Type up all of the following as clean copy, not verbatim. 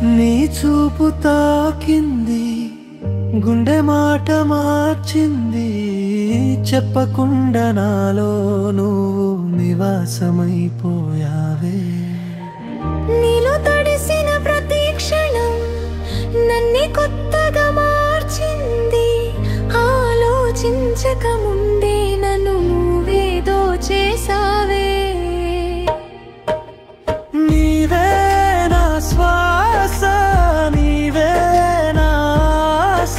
నీ చూపు తాకింది, గుండె మాట మార్చింది, చెప్పకుండా నాలో నువ్వు నివాసమైపోయావే. నీలో తడిసిన ప్రతి క్షణం నన్ను కొత్తగా మార్చింది. ఆలోచించక ముందే నన్ను నువ్వేదో చేసావే. నీవే నా శ్వాస, నీవే నా ఆశ,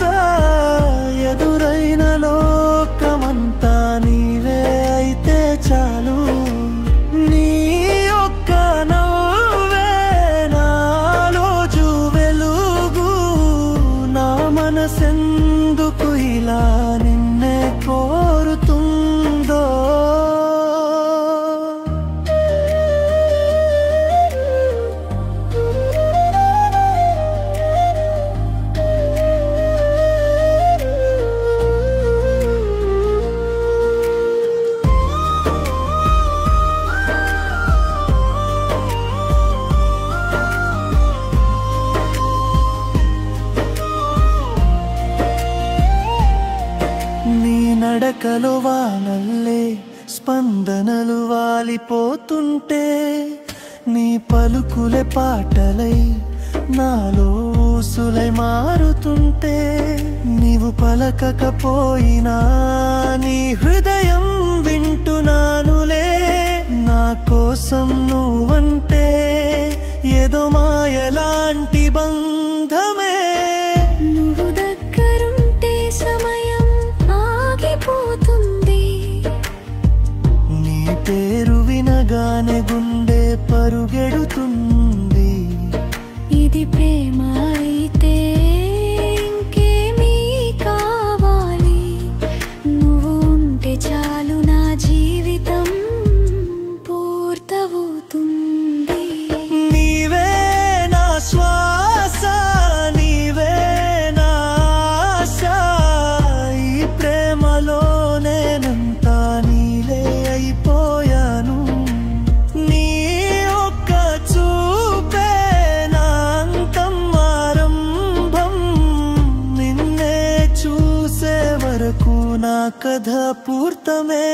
ఎదురైన లోకమంతా నీవే అయితే చాలు. నీ ఒక్క నవ్వే నాలోజు వెలుగు, నా మనసెందుకు ఇలా నిన్నే కోరుతుందో. నీ నడకలు వానల్లే స్పందనలు వాలిపోతుంటే, నీ పలుకులే పాటలై నాలో ఊసులై మారుతుంటే, నీవు పలకకపోయినా నీ హృదయం వింటున్నానులే. నా కోసం నువ్వంటే ఏదో మాయలాంటి బంధమే. నువ్వు దగ్గరుంటే సమయం ఆగిపోతుంది. నీ పేరు వినగానే గుండె పరుగెడుతుంది. ఇది ప్రేమ అయితే ఇంకేమీ కావాలి. నువ్వు ఉంటే చాలు నా జీవితం పూర్తవుతుంది. నీవే నా శ్వాస, నీవే నా ఆశ, ఈ ప్రేమలో నేనంతా నీలే అయిపోయాను. నీ ఒక్క చూపే నా అంతం ఆరంభం, నిన్నే చూసే వరకు నా కథ పూర్తమే.